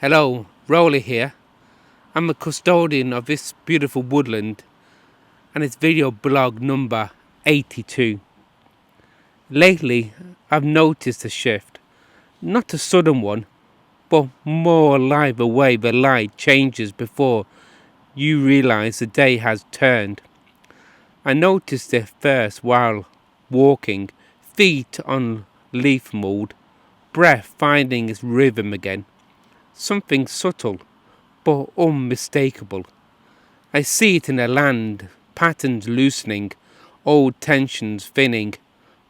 Hello, Rolly here. I'm a custodian of this beautiful woodland and it's video blog number 82. Lately, I've noticed a shift. Not a sudden one, but more like the way the light changes before you realize the day has turned. I noticed it first while walking, feet on leaf-mould, breath finding its rhythm again. Something subtle but unmistakable. I see it in the land, patterns loosening, old tensions thinning,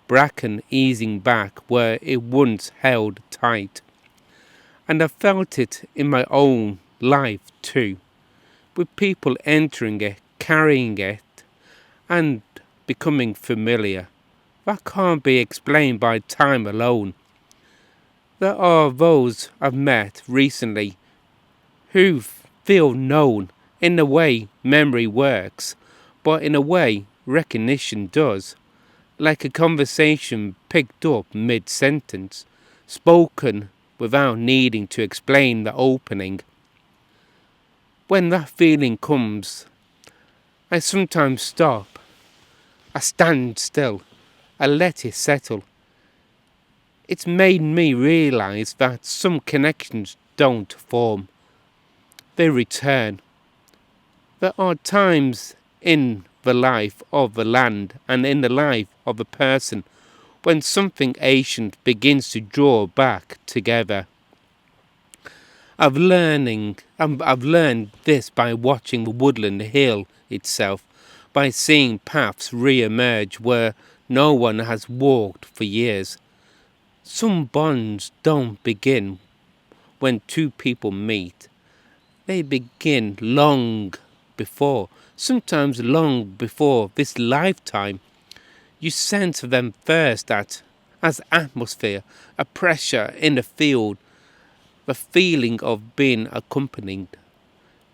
Bracken easing back where it once held tight. And I felt it in my own life too, with people entering it, carrying it, and becoming familiar. That can't be explained by time alone. There are those I've met recently who feel known in the way memory works, but in a way recognition does, like a conversation picked up mid-sentence, spoken without needing to explain the opening. When that feeling comes, I sometimes stop. I stand still. I let it settle. It's made me realize that some connections don't form. They return. There are times in the life of the land and in the life of a person when something ancient begins to draw back together. I've learned this by watching the woodland heal itself, by seeing paths re-emerge where no one has walked for years. Some bonds don't begin when two people meet. They begin long before, sometimes long before this lifetime. You sense them first as atmosphere, a pressure in the field, the feeling of being accompanied,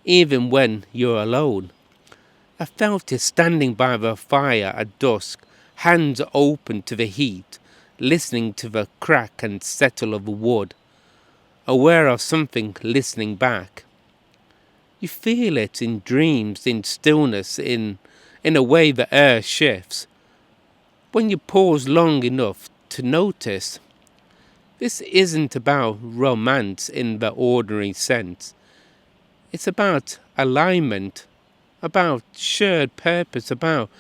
even when you're alone. I felt it standing by the fire at dusk, hands open to the heat, listening to the crack and settle of the wood, aware of something listening back. You feel it in dreams, in stillness, in a way the air shifts. When you pause long enough to notice, this isn't about romance in the ordinary sense. It's about alignment, about shared purpose, about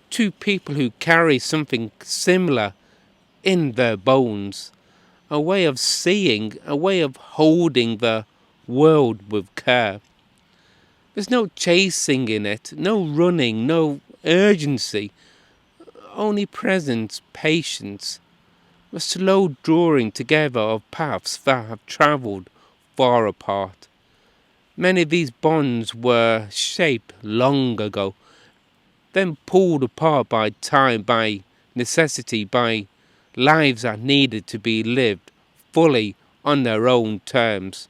two people who carry something similar in their bones, a way of seeing, a way of holding the world with care. There's no chasing in it, no running, no urgency, only presence, patience, a slow drawing together of paths that have travelled far apart. Many of these bonds were shaped long ago, then pulled apart by time, by necessity, by lives that needed to be lived fully on their own terms.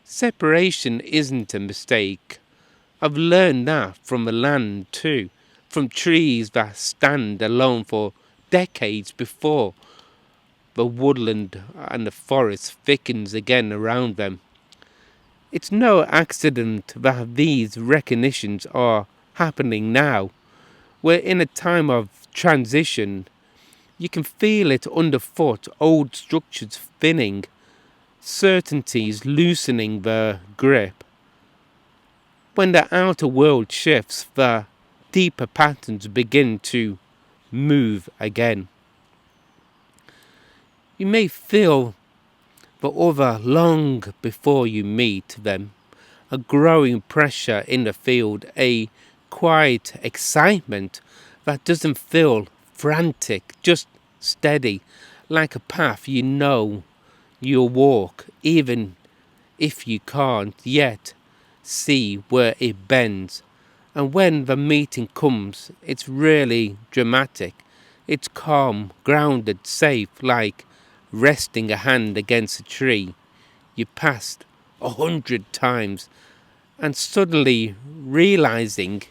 Separation isn't a mistake. I've learned that from the land too, from trees that stand alone for decades before the woodland and the forest thickens again around them. It's no accident that these recognitions are happening now. We're in a time of transition. You can feel it underfoot, old structures thinning, certainties loosening their grip. When the outer world shifts, the deeper patterns begin to move again. You may feel the other long before you meet them, a growing pressure in the field, a quiet excitement that doesn't feel frantic, just steady, like a path you know you'll walk, even if you can't yet see where it bends. And when the meeting comes, it's really dramatic. It's calm, grounded, safe, like resting a hand against a tree you passed 100 times and suddenly realizing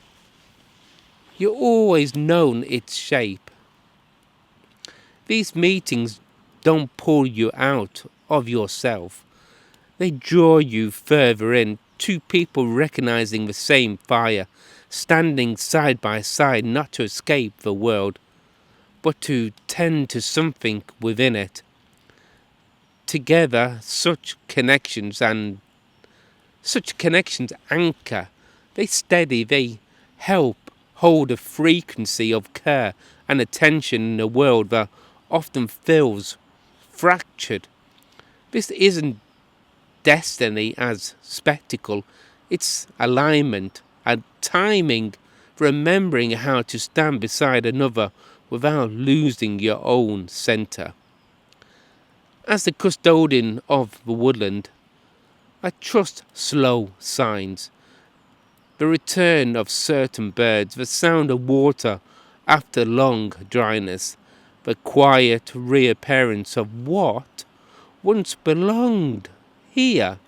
you always known its shape. These meetings don't pull you out of yourself. They draw you further in, two people recognizing the same fire, standing side by side, not to escape the world, but to tend to something within it. Together, such connections anchor. They steady, they help hold a frequency of care and attention in a world that often feels fractured. This isn't destiny as spectacle, it's alignment and timing, remembering how to stand beside another without losing your own centre. As the custodian of the woodland, I trust slow signs, the return of certain birds, the sound of water after long dryness, the quiet reappearance of what once belonged here.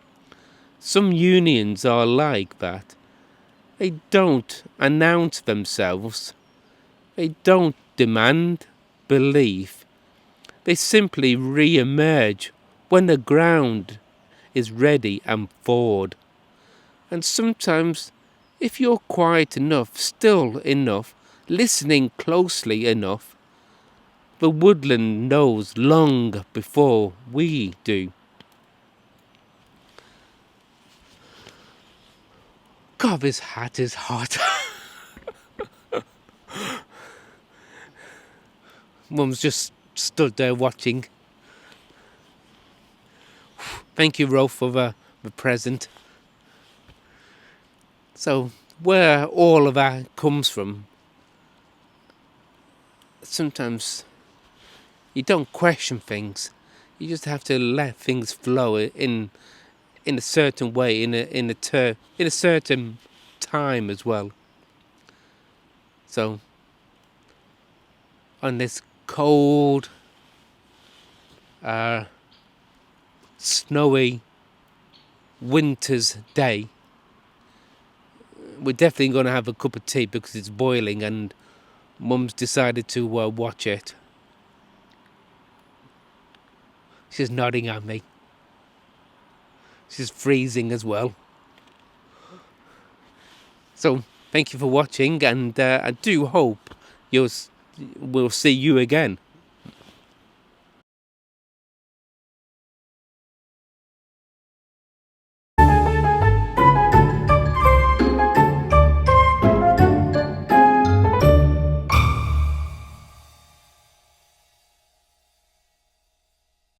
Some unions are like that. They don't announce themselves. They don't demand belief. They simply re-emerge when the ground is ready and thawed. And sometimes, if you're quiet enough, still enough, listening closely enough, the woodland knows long before we do. God, this hat is hot. Mum's just stood there watching. Thank you, Ro, for the present. So, where all of that comes from, sometimes you don't question things. You just have to let things flow in a certain way, in a certain time as well. So, on this cold, snowy winter's day, we're definitely going to have a cup of tea because it's boiling, and Mum's decided to watch it. She's nodding at me. She's freezing as well. So, thank you for watching, and I do hope we'll see you again.